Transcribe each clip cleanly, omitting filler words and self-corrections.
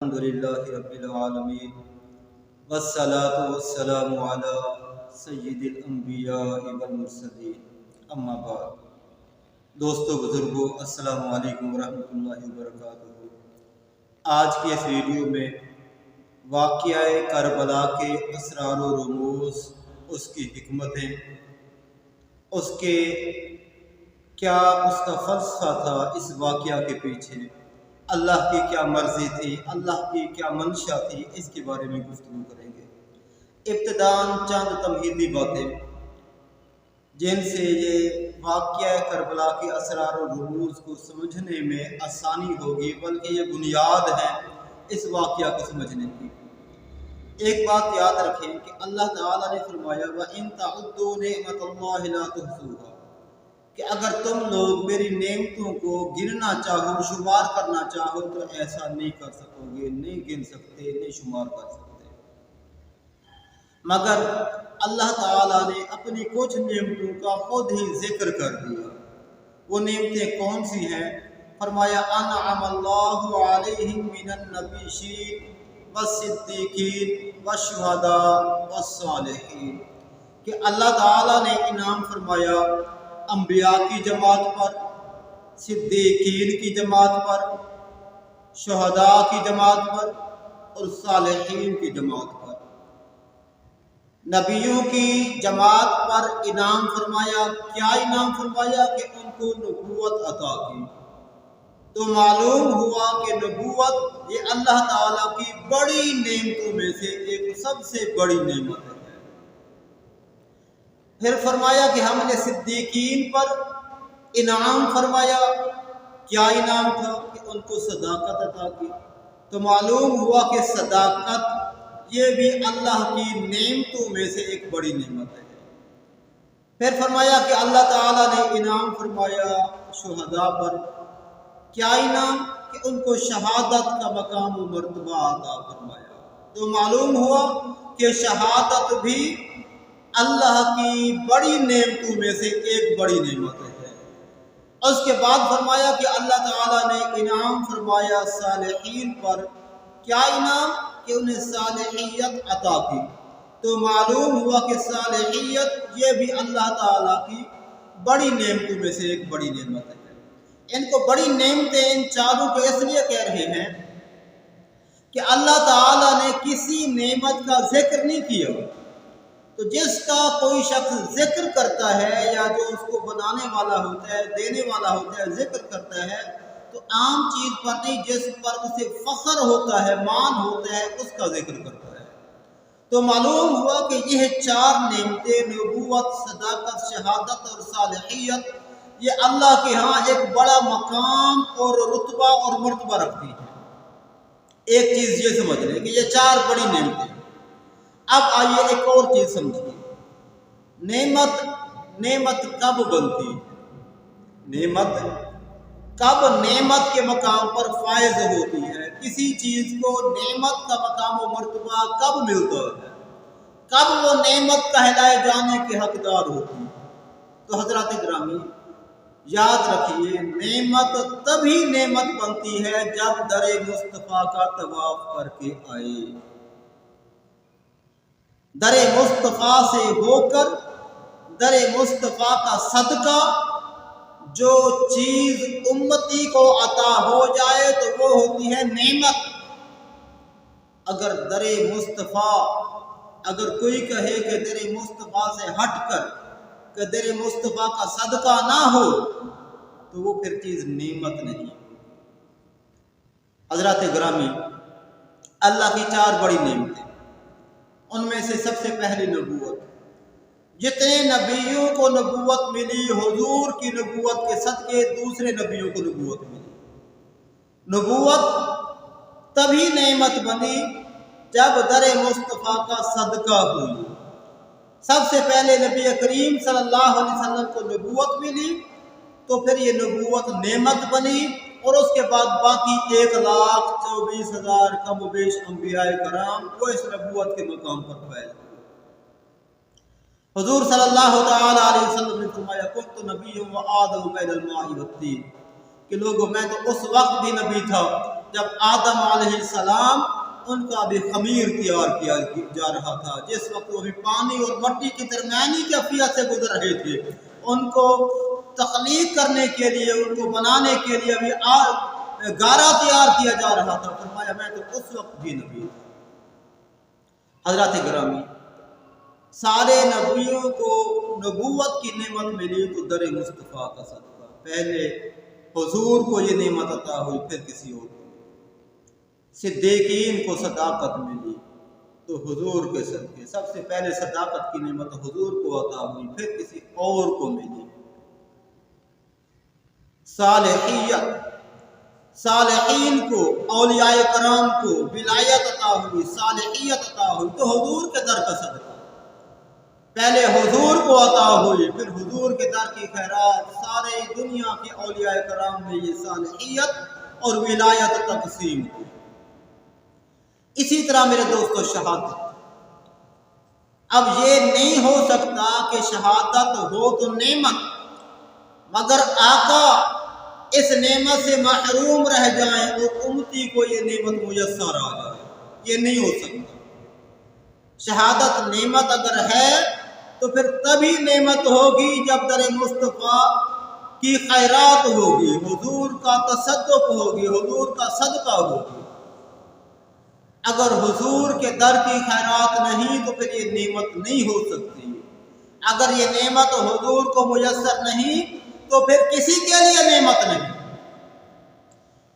الحمدللہ رب العالمین والصلاة والسلام علی سید الانبیاء والمرسلین اما بعد۔ دوستو بزرگو، السلام علیکم ورحمۃ اللہ وبرکاتہ۔ آج کی اس ویڈیو میں واقعہ کربلا کے اسرار و رموز، اس کی حکمتیں، اس کا فلسفہ تھا اس واقعہ کے پیچھے، اللہ کی کیا مرضی تھی، اللہ کی کیا منشا تھی، اس کے بارے میں گفتگو کریں گے۔ ابتداً چند تمہیدی باتیں جن سے یہ واقعہ کربلا کے اسرار و رموز کو سمجھنے میں آسانی ہوگی، بلکہ یہ بنیاد ہے اس واقعہ کو سمجھنے کی۔ ایک بات یاد رکھیں کہ اللہ تعالیٰ نے فرمایا وَإِن تَعُدُّوا نِعْمَتَ اللَّهِ لَا تُحْصُوهَا، کہ اگر تم لوگ میری نعمتوں کو گننا چاہو، شمار کرنا چاہو تو ایسا نہیں کر سکو گے، نہیں گن سکتے، نہیں شمار کر سکتے۔ مگر اللہ تعالیٰ نے اپنی کچھ نعمتوں کا خود ہی ذکر کر دیا۔ وہ نعمتیں کون سی ہیں؟ فرمایا انعم اللہ علیہم من النبیین والصدیقین والشہداء والصالحین، کہ اللہ تعالیٰ نے انعام فرمایا انبیاء کی جماعت پر، صدیقین کی جماعت پر، شہداء کی جماعت پر اور صالحین کی جماعت پر۔ نبیوں کی جماعت پر انعام فرمایا، کیا انعام فرمایا؟ کہ ان کو نبوت عطا کی۔ تو معلوم ہوا کہ نبوت یہ اللہ تعالیٰ کی بڑی نعمتوں میں سے ایک سب سے بڑی نعمت ہے۔ پھر فرمایا کہ ہم نے صدیقین پر انعام فرمایا، کیا انعام تھا؟ کہ ان کو صداقت عطا کی۔ تو معلوم ہوا کہ صداقت یہ بھی اللہ کی نعمتوں میں سے ایک بڑی نعمت ہے۔ پھر فرمایا کہ اللہ تعالیٰ نے انعام فرمایا شہداء پر، کیا انعام؟ کہ ان کو شہادت کا مقام و مرتبہ عطا فرمایا۔ تو معلوم ہوا کہ شہادت بھی اللہ کی بڑی نعمتوں میں سے ایک بڑی نعمت ہے۔ اس کے بعد فرمایا کہ اللہ تعالیٰ نے انعام فرمایا صالحین پر، کیا انعام؟ کہ انہیں صالحیت عطا کی۔ تو معلوم ہوا کہ صالحیت یہ بھی اللہ تعالیٰ کی بڑی نعمتوں میں سے ایک بڑی نعمت ہے۔ ان کو بڑی نعمتیں ان چاروں کو اس لیے کہہ رہے ہیں کہ اللہ تعالیٰ نے کسی نعمت کا ذکر نہیں کیا، تو جس کا کوئی شخص ذکر کرتا ہے یا جو اس کو بنانے والا ہوتا ہے، دینے والا ہوتا ہے، ذکر کرتا ہے، تو عام چیز پر نہیں، جس پر اسے فخر ہوتا ہے، مان ہوتا ہے، اس کا ذکر کرتا ہے۔ تو معلوم ہوا کہ یہ چار نعمتیں، نبوت، صداقت، شہادت اور صالحیت، یہ اللہ کے ہاں ایک بڑا مقام اور رتبہ اور مرتبہ رکھتی ہیں۔ ایک چیز یہ سمجھ لیں کہ یہ چار بڑی نعمتیں۔ اب آئیے ایک اور چیز سمجھیے، نعمت کب بنتی ہے؟ نعمت کے مقام پر فائز ہوتی ہے؟ کسی چیز کو نعمت کا مقام و مرتبہ کب ملتا ہے؟ کب وہ نعمت کہلائے جانے کے حقدار ہوتی ہے؟ تو حضرات گرامی یاد رکھیے، نعمت تبھی نعمت بنتی ہے جب در مصطفیٰ کا طواف کر کے آئے، در مصطفیٰ سے ہو کر، در مصطفیٰ کا صدقہ جو چیز امتی کو عطا ہو جائے تو وہ ہوتی ہے نعمت۔ اگر در مصطفیٰ، اگر کوئی کہے کہ در مصطفیٰ سے ہٹ کر کہ در مصطفیٰ کا صدقہ نہ ہو تو وہ پھر چیز نعمت نہیں۔ حضرات گرامی، اللہ کی چار بڑی نعمتیں، ان میں سے سب سے پہلی نبوت۔ جتنے نبیوں کو نبوت ملی، حضور کی نبوت کے صدقے دوسرے نبیوں کو نبوت ملی۔ نبوت تبھی نعمت بنی جب در مصطفیٰ کا صدقہ ہوئی۔ سب سے پہلے نبی کریم صلی اللہ علیہ وسلم کو نبوت ملی، تو پھر یہ نبوت نعمت بنی، اور اس کے بعد باقی 1,24,000 کم و بیش انبیاء کرام وہ اس نبوت کے مقام پر فائز ہوئے۔ حضور صلی اللہ تعالی علیہ وسلم نے فرمایا کنت نبی و آدم بین الماء والطین، کہ لوگوں میں تو اس وقت بھی نبی تھا جب آدم علیہ السلام ان کا بھی خمیر تیار کیا جا رہا تھا، جس وقت وہ بھی پانی اور مٹی کی درمیانی کیفیت سے گزر رہے تھے، ان کو تخلیق کرنے کے لیے، ان کو بنانے کے لیے ابھی گارا تیار کیا جا رہا تھا۔ فرمایا میں تو اس وقت بھی نبی تھا۔ حضرات گرامی، سارے نبیوں کو نبوت کی نعمت ملی تو در مصطفیٰ کا صدقہ، پہلے حضور کو یہ نعمت عطا ہوئی، پھر کسی اور کو۔ صدیقین کو صداقت ملی تو حضور کے صدقے، سب سے پہلے صداقت کی نعمت حضور کو عطا ہوئی، پھر کسی اور کو ملی۔ صالحین کو، اولیاء کرام کو ولایت عطا ہوئی، صالحیت عطا ہوئی تو حضور کے در کا صدقہ، پہلے حضور کو عطا ہوئی، پھر حضور کے در کی خیرات، سارے دنیا کے اولیاء کرام میں یہ صالحیت اور ولایت تقسیم ہوئی۔ اسی طرح میرے دوستو شہادت، اب یہ نہیں ہو سکتا کہ شہادت ہو تو نعمت مگر آقا اس نعمت سے محروم رہ جائیں اور امتی کو یہ نعمت میسر آ جائے، یہ نہیں ہو سکتا۔ شہادت نعمت اگر ہے تو پھر تبھی نعمت ہوگی جب در مصطفیٰ کی خیرات ہوگی، حضور کا تصدق ہوگی، حضور کا صدقہ ہوگی۔ اگر حضور کے در کی خیرات نہیں تو پھر یہ نعمت نہیں ہو سکتی۔ اگر یہ نعمت حضور کو میسر نہیں تو پھر کسی کے لیے نعمت نہیں۔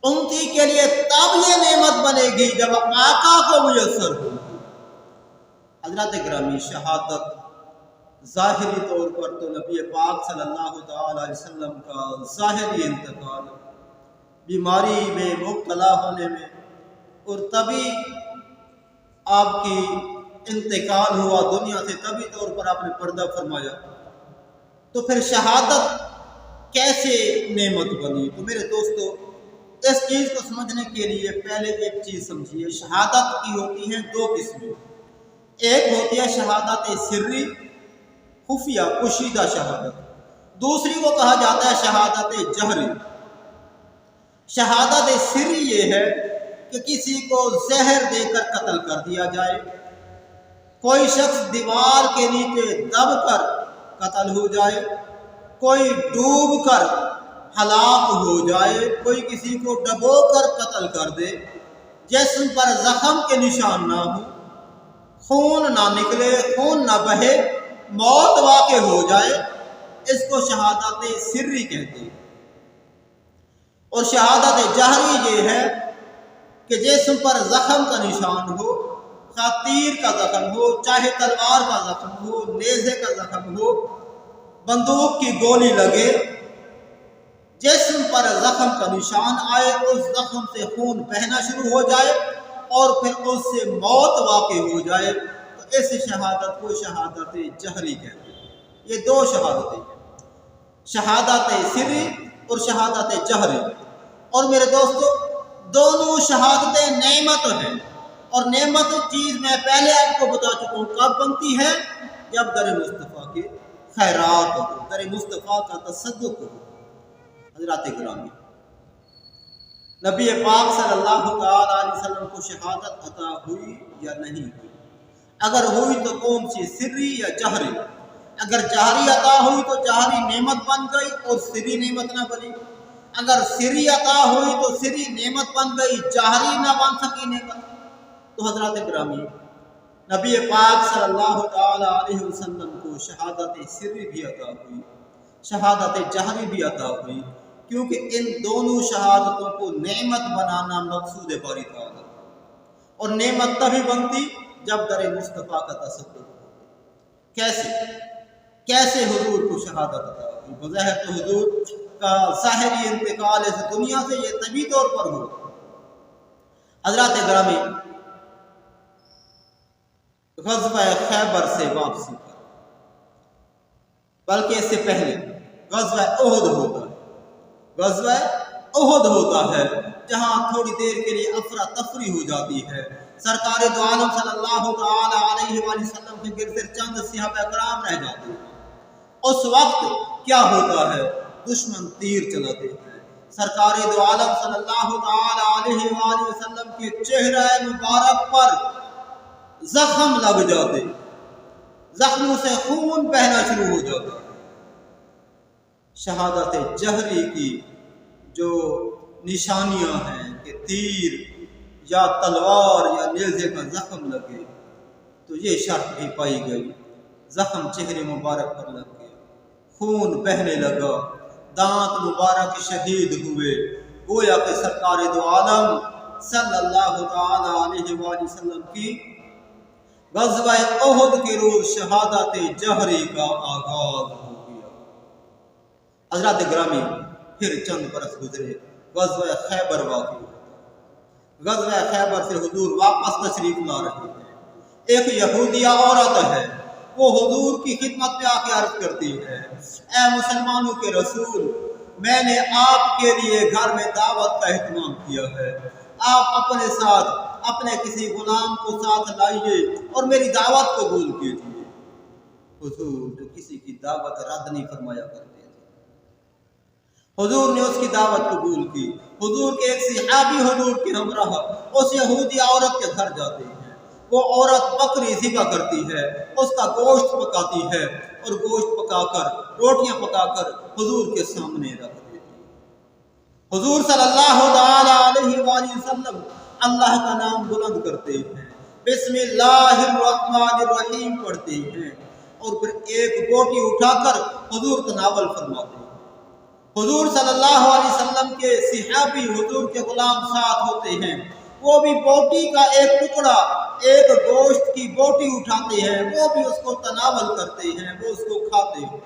امتی کے لیے تب یہ نعمت بنے گی جب آقا کو میسر ہوگی۔ حضرات گرامی، شہادت ظاہری طور پر تو نبی پاک صلی اللہ تعالی علیہ وسلم کا ظاہری انتقال، بیماری میں مبتلا ہونے میں، اور تبھی آپ کی انتقال ہوا دنیا سے، تبھی طور پر آپ نے پردہ فرمایا، تو پھر شہادت کیسے نعمت بنی؟ تو میرے دوستو، اس چیز کو سمجھنے کے لیے پہلے ایک چیز سمجھیے، شہادت کی ہوتی ہیں دو قسمیں، ایک ہوتی ہے شہادت سری، خفیہ پوشیدہ شہادت، دوسری کو کہا جاتا ہے شہادت جہری۔ شہادت سری یہ ہے کہ کسی کو زہر دے کر قتل کر دیا جائے، کوئی شخص دیوار کے نیچے دب کر قتل ہو جائے، کوئی ڈوب کر ہلاک ہو جائے، کوئی کسی کو ڈبو کر قتل کر دے، جسم پر زخم کے نشان نہ ہو، خون نہ نکلے، خون نہ بہے، موت واقع ہو جائے، اس کو شہادت سری کہتے ہیں۔ اور شہادت جہری یہ ہے کہ جسم پر زخم کا نشان ہو، خواہ تیر کا زخم ہو، چاہے تلوار کا زخم ہو، نیزے کا زخم ہو، بندوق کی گولی لگے، جسم پر زخم کا نشان آئے، اس زخم سے خون بہنا شروع ہو جائے اور پھر اس سے موت واقع ہو جائے، تو اس شہادت کو شہادت جہری کہتے ہیں۔ یہ دو شہادتیں ہیں، شہادت سری اور شہادت جہری۔ اور میرے دوستو، دونوں شہادتیں نعمت ہیں، اور نعمت چیز میں پہلے آپ کو بتا چکا ہوں کب بنتی ہے؟ جب در مصطفیٰ کے خیرات ہو، در مصطفیٰ کا تصدق ہو۔ حضرات گرامی، نبی پاک صلی اللہ تعالی علیہ وسلم کو شہادت عطا ہوئی یا نہیں ہوئی؟ اگر ہوئی تو کون سی، سری یا جہری؟ اگر جہری عطا ہوئی تو جہری نعمت بن گئی اور سری نعمت نہ بنی، اگر سری عطا ہوئی تو سری نعمت بن گئی، جہری نہ بن سکی نعمت۔ تو حضرات گرامی، نبی پاک صلی اللہ تعالی علیہ وسلم کو شہادت سری بھی عطا ہوئی، شہادت جہری بھی عطا ہوئی، کیونکہ ان دونوں شہادتوں کو نعمت بنانا مقصود باری تعالی، اور نعمت تبھی بنتی جب در مصطفیٰ کا تصدق ہو۔ کیسے حضور کو شہادت عطا ہوئی؟ بظاہر تو حضور کا ظاہری انتقال اس دنیا سے یہ طبی طور پر ہو۔ حضرات گرامی، غزوہ خیبر سے واپسی پر، بلکہ اس سے پہلے غزوہ احد ہوتا ہے، غزوہ احد ہوتا ہے، جہاں تھوڑی دیر کے لیے افراتفری ہو جاتی ہے، سرکار دو عالم صلی اللہ تعالی علیہ وآلہ وسلم کے گرد چند صحابہ کرام رہ جاتے ہیں۔ اس وقت کیا ہوتا ہے؟ دشمن تیر چلاتے ہیں، سرکار دو عالم صلی اللہ تعالی علیہ وآلہ وسلم کے چہرہ مبارک پر زخم لگ جاتے، زخموں سے خون بہنا شروع ہو جاتا۔ شہادت جہری کی جو نشانیاں ہیں کہ تیر یا تلوار یا نیزے کا زخم لگے، تو یہ شرط بھی پائی گئی۔ زخم چہرے مبارک پر لگ گیا، خون بہنے لگا، دانت مبارک شہید ہوئے، گویا کہ سرکار دو عالم صلی اللہ تعالی علیہ وآلہ وسلم کی غزوہ احد کے روز شہادت جہری کا آغاز ہو گیا۔ حضرات گرامی، پھر چند برس گزرے، غزوہ خیبر واقع ہوا۔ غزوہ خیبر سے حضور واپس تشریف لا رہے ہیں۔ ایک یہودیہ عورت ہے، وہ حضور کی خدمت میں آ کے عرض کرتی ہے، اے مسلمانوں کے رسول، میں نے آپ کے لیے گھر میں دعوت کا اہتمام کیا ہے، آپ اپنے ساتھ اپنے کسی غلام کو ساتھ لائیے اور میری دعوت قبول کیجیے۔ حضور جو کسی کی دعوت رد نہیں فرمایا کرتے تھے، حضور نے اس کی دعوت قبول کی۔ حضور کے ایک صحابی حضور کے ہمراہ اس یہودی عورت کے گھر جاتے ہیں۔ وہ عورت بکری ذبح کرتی ہے، اس کا گوشت پکاتی ہے اور گوشت پکا کر، روٹیاں پکا کر حضور کے سامنے رکھ دیتی ہے۔ حضور صلی اللہ تعالی علیہ وآلہ وسلم اللہ کا نام بلند کرتے ہیں، بسم اللہ الرحمن الرحیم پڑھتے ہیں اور پھر ایک بوٹی اٹھا کر حضور تناول فرماتے ہیں۔ حضور صلی اللہ علیہ وسلم کے صحابی حضور کے غلام ساتھ ہوتے ہیں، وہ بھی بوٹی کا ایک ٹکڑا، ایک گوشت کی بوٹی اٹھاتے ہیں، وہ بھی اس کو تناول کرتے ہیں، وہ اس کو کھاتے ہیں۔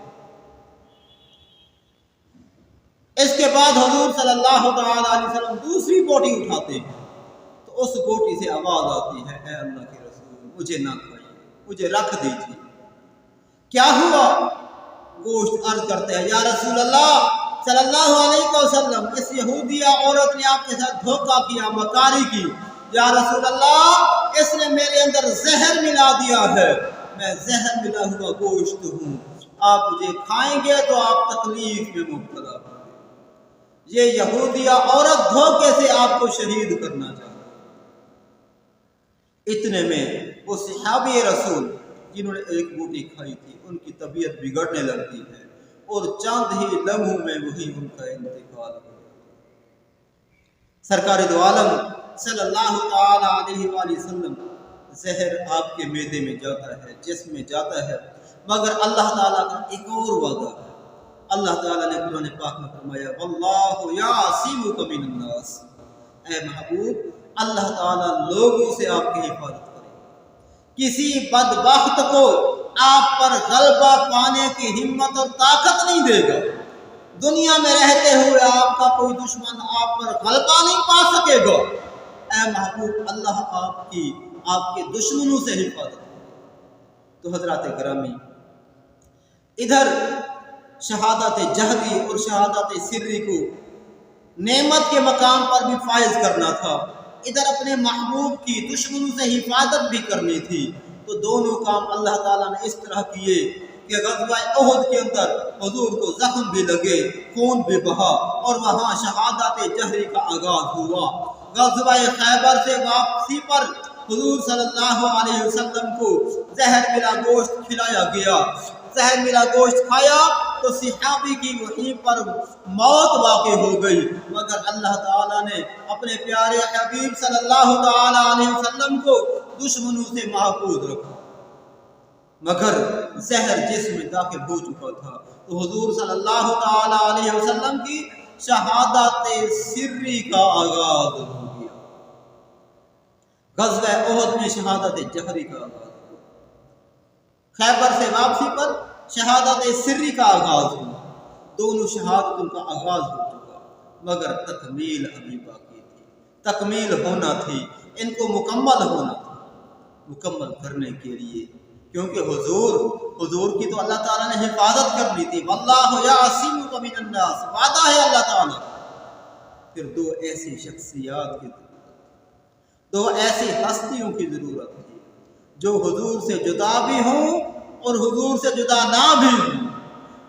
اس کے بعد حضور صلی اللہ تعالی علیہ وسلم دوسری بوٹی اٹھاتے ہیں، تو اس بوٹی سے آواز آتی ہے، اے اللہ کے رسول، مجھے نہ کھائیے، مجھے رکھ دیجیے۔ کیا ہوا؟ گوشت عرض کرتے ہیں، یا رسول اللہ صلی اللہ علیہ وسلم، اس یہودیہ عورت نے آپ کے ساتھ دھوکہ کیا، مکاری کی۔ یا رسول اللہ، اس نے میرے اندر زہر ملا دیا ہے، میں زہر ملا ہوا گوشت ہوں، آپ مجھے کھائیں گے تو آپ تکلیف میں مبتلا ہوں گے۔ یہ یہودیہ عورت دھوکے سے آپ کو شہید کرنا چاہتی۔ اتنے میں وہ صحابی رسول جنہوں نے ایک بوٹی کھائی تھی، ان کی طبیعت بگڑنے لگتی ہے اور چند ہی لمحوں میں وہی ان کا انتقال ہو گیا۔ سرکار دو عالم صلی اللہ تعالی علیہ وآلہ وسلم، زہر آپ کے معدے میں جاتا ہے، جسم میں جاتا ہے، مگر اللہ تعالیٰ کا ایک اور وعدہ ہے۔ اللہ تعالیٰ نے قرآن پاک میں فرمایا، واللہ یعصمک من الناس، اے محبوب، اللہ تعالیٰ لوگوں سے آپ کی حفاظت کرے، کسی بدبخت کو آپ پر غلبہ پانے کی ہمت اور طاقت نہیں دے گا۔ دنیا میں رہتے ہوئے آپ کا کوئی دشمن آپ پر غلبہ نہیں پا سکے گا۔ اے محبوب، اللہ آپ کے دشمنوں سے حفاظت کرے۔ تو حضرات گرامی، ادھر شہادت جہری اور شہادت سری کو نعمت کے مقام پر بھی فائز کرنا تھا، ادھر اپنے محبوب کی دشمنوں سے حفاظت بھی کرنی تھی۔ تو دونوں کام اللہ تعالیٰ نے اس طرح کیے کہ غزوہ احد کے اندر حضور کو زخم بھی لگے، خون بھی بہا اور وہاں شہادت جہری کا آغاز ہوا۔ غزوہ خیبر سے واپسی پر حضور صلی اللہ علیہ وسلم کو زہر ملا گوشت کھلایا گیا۔ زہر ملا گوشت کھایا تو صحابی کی وہیں پر موت واقع ہو گئی، مگر اللہ تعالیٰ نے اپنے پیارے حبیب صلی اللہ تعالی علیہ وسلم کو دشمنوں سے محفوظ رکھا۔ مگر زہر جسم میں داخل ہو چکا تھا تو حضور صلی اللہ تعالی علیہ وسلم کی شہادت سری کا آغاز ہو گیا۔ غزوہ احد میں شہادت جہری کا آغاز ہوا، خیبر سے واپسی پر شہادت سری کا آغاز ہوا۔ دونوں شہادتوں کا آغاز ہو چکا، مگر تکمیل ابھی باقی تھی، تکمیل ہونا تھی، ان کو مکمل ہونا تھا۔ مکمل کرنے کے لیے کیونکہ حضور کی تو اللہ تعالیٰ نے حفاظت کرنی تھی، واللہ یعصمک من الناس، وعدہ ہے اللہ تعالیٰ۔ پھر دو ایسی شخصیات کی ضرورت، دو ایسی ہستیوں کی ضرورت تھی جو حضور سے جدا بھی ہوں اور حضور سے جدا نہ بھی ہوں،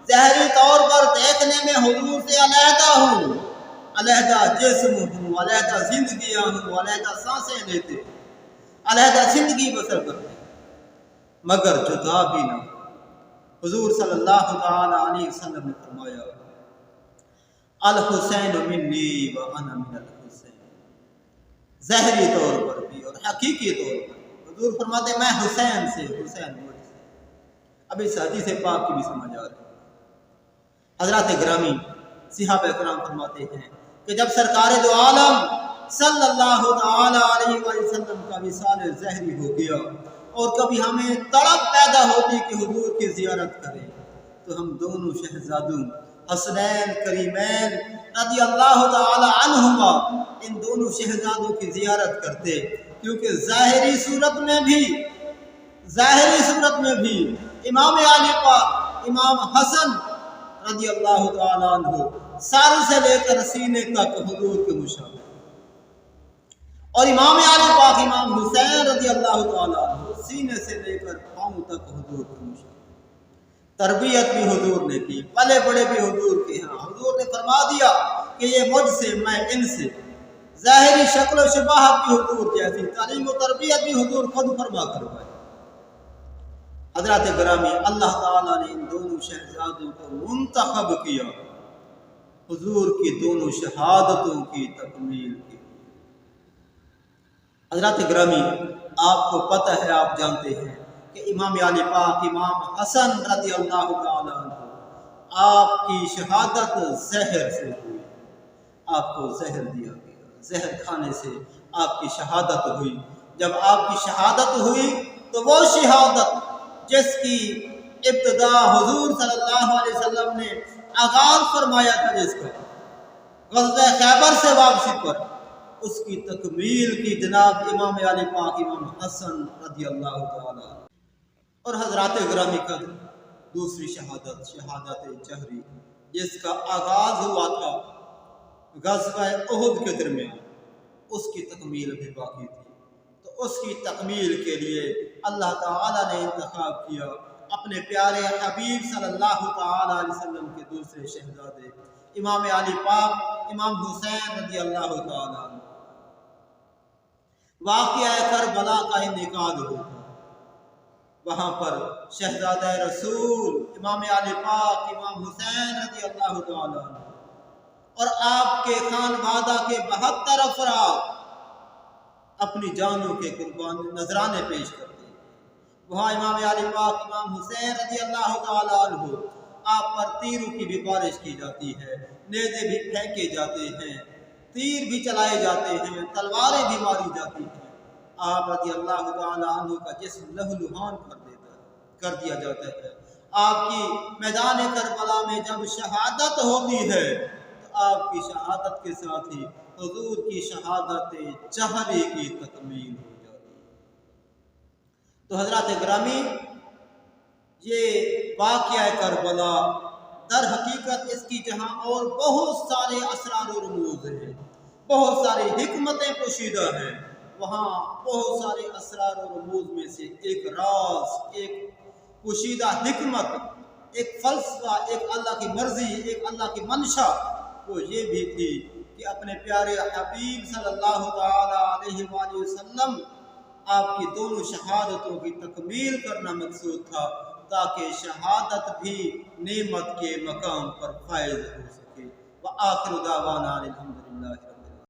ظاہری طور پر دیکھنے میں حضور سے علیحدہ ہوں، علیحدہ جسم ہوں، علیحدہ زندگیاں ہوں، علیحدہ سانسیں لیتے، علیحدہ زندگی بسر کرتے، مگر جدا بھی نہ۔ حضور صلی اللہ تعالی علیہ وسلم نے فرمایا الحسین منی و انا من الحسین، ظاہری طور پر بھی اور حقیقی طور پر حضور فرماتے میں حسین سے، حسین مجھ سے۔ اب اس حدیث پاک کی بھی سمجھ آ رہی ہے۔ حضرات گرامی، صحابہ کرام فرماتے ہیں کہ جب سرکار دو عالم صلی اللہ تعالی علیہ وسلم کا وصال ظاہری ہو گیا اور کبھی ہمیں تڑپ پیدا ہوتی کہ حضور کی زیارت کریں، تو ہم دونوں شہزادوں حسنین کریمین رضی اللہ تعالی عنہما ان دونوں شہزادوں کی زیارت کرتے، کیونکہ ظاہری صورت میں بھی امام علی پاک امام حسن رضی اللہ تعالی عنہ سر سے لے کر سینے تک حضور کے مشابہ، اور امام علی پاک امام حسین رضی اللہ تعالی عنہ سینے سے لے کر پاؤں تک حضور کے مشابہ۔ تربیت بھی حضور نے کی، پلے بڑے بھی حضور کے ہاں۔ حضور نے فرما دیا کہ یہ مجھ سے، میں ان سے۔ ظاہری شکل و شباہت بھی حضور جیسی، تعلیم و تربیت بھی حضور خود فرما کروائی۔ حضرات گرامی، اللہ تعالیٰ نے ان دونوں شہزادوں کو منتخب کیا حضور کی دونوں شہادتوں کی تکمیل کی۔ حضرات گرامی، آپ کو پتہ ہے، آپ جانتے ہیں کہ امام علی پاک امام حسن رضی اللہ تعالیٰ عنہ آپ کی شہادت زہر سے ہوئی، آپ کو زہر دیا گیا، زہر کھانے سے آپ کی شہادت ہوئی۔ جب آپ کی شہادت ہوئی تو وہ شہادت جس کی ابتدا حضور صلی اللہ علیہ وسلم نے آغاز فرمایا تھا، جس کا غزوہ خیبر سے واپسی پر، اس کی تکمیل کی جناب امام علی پاک امام حسن رضی اللہ تعالی عنہ۔ اور حضرات گرامی قدر، دوسری شہادت، شہادت جہری، جس کا آغاز ہوا تھا غزوہ احد کے درمیان، اس کی تکمیل بھی باقی تھی۔ تو اس کی تکمیل کے لیے اللہ تعالیٰ نے انتخاب کیا اپنے پیارے حبیب صلی اللہ تعالی علیہ وسلم کے دوسرے شہزادے امام علی پاک امام حسین رضی اللہ تعالی عنہ۔ واقعہ کربلا کا انعقاد ہوا، وہاں پر شہزادہ رسول امام علی پاک امام حسین رضی اللہ تعالی عنہ اور آپ کے خانوادہ کے 72 افراد اپنی جانوں کے قربان نذرانے پیش کرتے ہیں۔ وہاں امام علی پاک امام حسین رضی اللہ تعالی عنہ آپ پر تیروں کی بھی بارش کی جاتی ہے، نیزے بھی پھینکے جاتے ہیں، تیر بھی چلائے جاتے ہیں، تلواریں بھی ماری جاتی ہیں۔ آپ رضی اللہ تعالی عنہ کا جسم لہولہان کر دیا جاتا ہے۔ آپ کی میدان کربلا میں جب شہادت ہوتی ہے تو آپ کی شہادت کے ساتھ ہی حضور کی شہادت جہری کی تکمیل ہو جاتی ہے۔ تو حضرات گرامی، یہ واقعہ کربلا در حقیقت اس کی جہاں اور بہت سارے اسرار و رموز ہیں، بہت ساری حکمتیں پوشیدہ ہیں، وہاں بہت سارے اسرار و رموز میں سے ایک راز، ایک پوشیدہ حکمت، ایک فلسفہ، ایک اللہ کی مرضی، ایک اللہ کی منشا، وہ یہ بھی تھی کہ اپنے پیارے حبیب صلی اللہ تعالی علیہ وآلہ وسلم آپ کی دونوں شہادتوں کی تکمیل کرنا مقصود تھا، تاکہ شہادت بھی نعمت کے مقام پر فائز ہو سکے۔ وآخر دعوانا الحمد